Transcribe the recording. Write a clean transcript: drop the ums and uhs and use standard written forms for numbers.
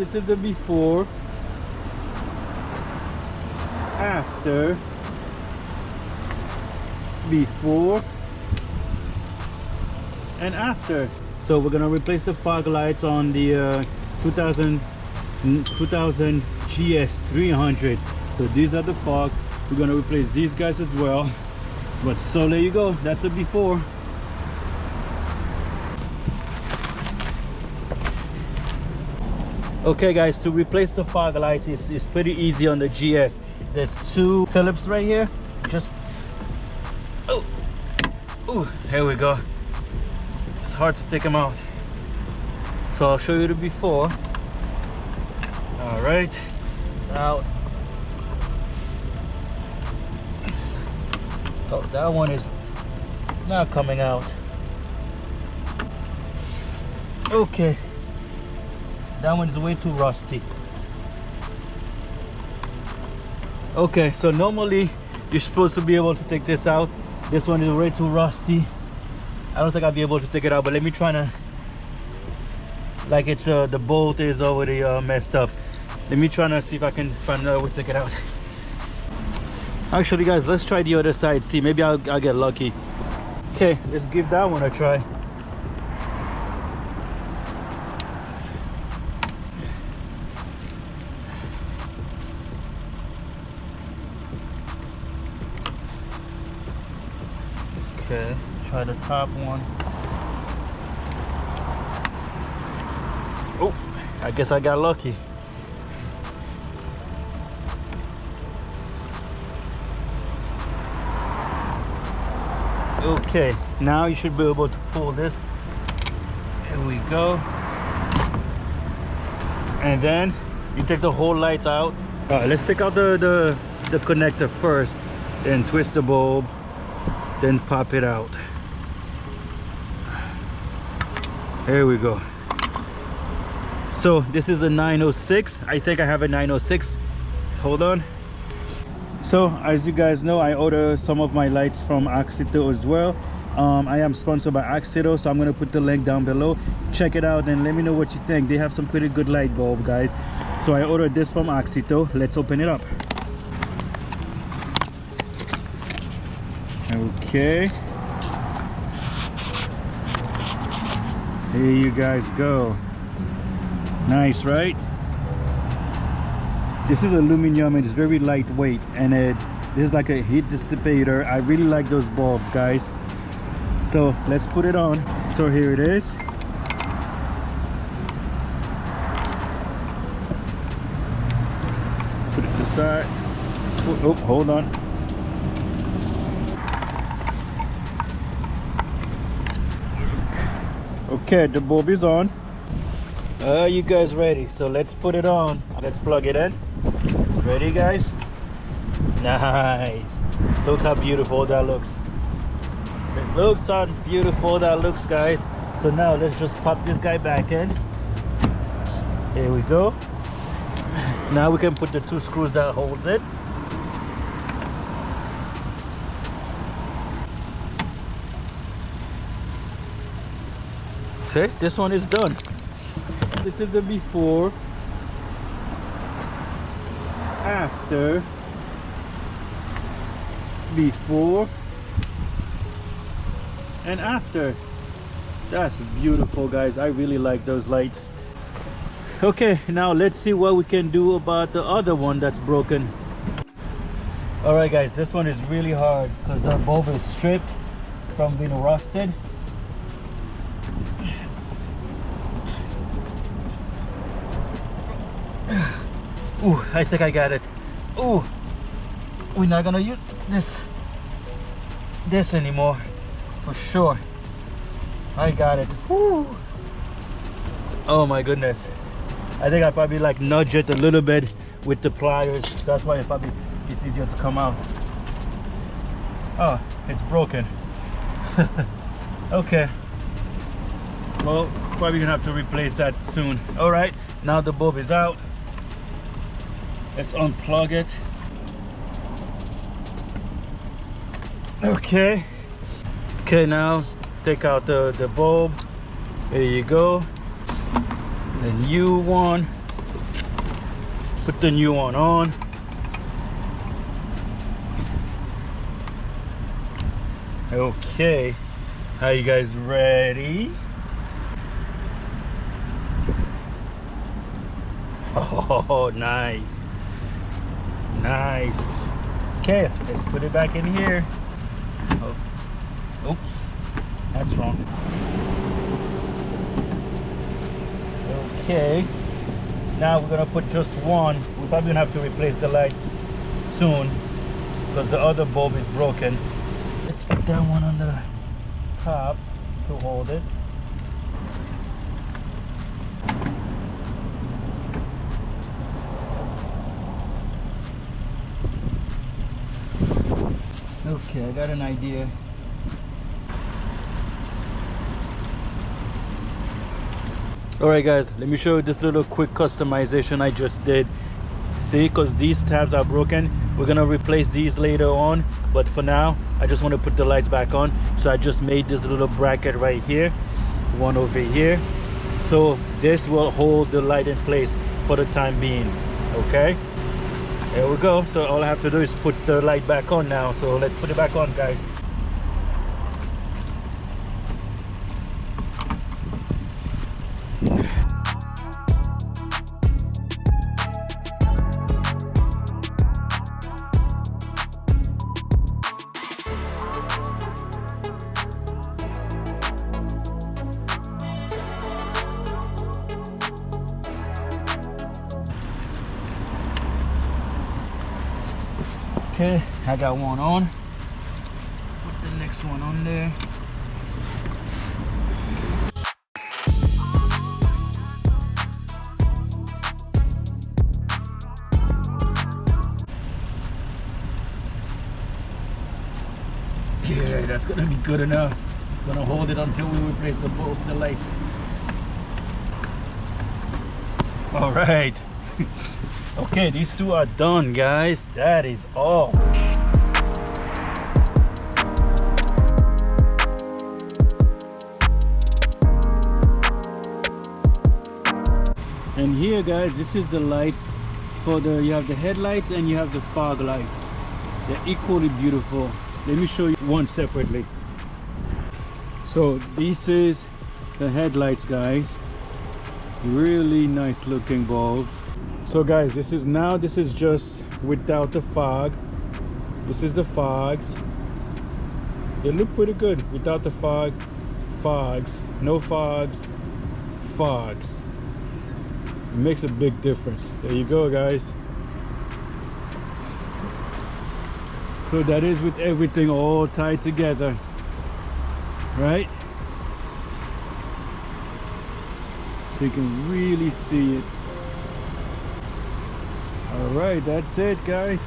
This is the before, after, before, and after. So we're gonna replace the fog lights on the 2000 GS300. So these are the fog. We're gonna replace these guys as well. But so there you go, that's the before. Okay guys, to replace the fog lights is pretty easy on the GS. There's two Phillips right here. Just here we go. It's hard to take them out, so I'll show you the before. All right, now that one is not coming out. Okay, that one is way too rusty. Okay, so normally you're supposed to be able to take this out. This one is way too rusty. I don't think I'll be able to take it out, but let me try to, like it's the bolt is already messed up. Let me try to see if I can find another way to take it out. Actually guys, let's try the other side, see, maybe I'll get lucky. Okay, let's give that one a try. Okay, try the top one. Oh, I guess I got lucky. Okay, now you should be able to pull this. There we go. And then you take the whole lights out. All right, let's take out the connector first, then twist the bulb, then pop it out. There we go. So this is a 906. I think I have a 906. Hold on. So as you guys know, I order some of my lights from Auxito as well. I am sponsored by Auxito, so I'm going to put the link down below. Check it out and let me know what you think. They have some pretty good light bulb, guys. So I ordered this from Auxito. Let's open it up. Okay, here you guys go. Nice, right? This is aluminum and it's very lightweight, and this is like a heat dissipator. I really like those bulbs, guys. So let's put it on. So here it is. Put it aside. Oh, hold on. Okay, the bulb is on. Are you guys ready? So let's put it on. Let's plug it in. Ready, guys? Nice. Look how beautiful that looks. It looks how beautiful that looks, guys. So now let's just pop this guy back in. Here we go. Now we can put the two screws that holds it. Okay, this one is done. This is the before, after, before, and after. That's beautiful, guys. I really like those lights. Okay, now let's see what we can do about the other one that's broken. All right, guys, this one is really hard because the bulb is stripped from being rusted. Ooh, I think I got it. Ooh, we're not gonna use this anymore, for sure. I got it. Ooh. Oh my goodness. I think I probably like nudge it a little bit with the pliers. That's why it's easier to come out. Oh, it's broken. Okay. Well, probably gonna have to replace that soon. All right, now the bulb is out. Let's unplug it. Okay, now take out the bulb. There you go. The new one. Put the new one on. Okay, are you guys ready? Oh, nice. Nice. Okay, let's put it back in here. Oh, oops, that's wrong. Okay, now we're gonna put just one. We're probably gonna have to replace the light soon because the other bulb is broken. Let's put that one on the top to hold it. Okay, I got an idea. Alright guys, let me show you this little quick customization I just did. See, because these tabs are broken, we're gonna replace these later on, but for now I just want to put the lights back on. So I just made this little bracket right here, one over here, so this will hold the light in place for the time being. Okay, there we go. So all I have to do is put the light back on now. So let's put it back on, guys. Okay, I got one on. Put the next one on there. Yeah, that's gonna be good enough. It's gonna hold it until we replace both the lights. All right. Okay, these two are done, guys. That is all. And here, guys, this is the lights for the, you have the headlights and you have the fog lights. They're equally beautiful. Let me show you one separately. So this is the headlights, guys. Really nice looking bulbs. So guys, this is just without the fog. This is the fogs. They look pretty good without the fogs. No fogs, fogs. It makes a big difference. There you go, guys. So that is with everything all tied together, right? So you can really see it. All right, that's it, guys.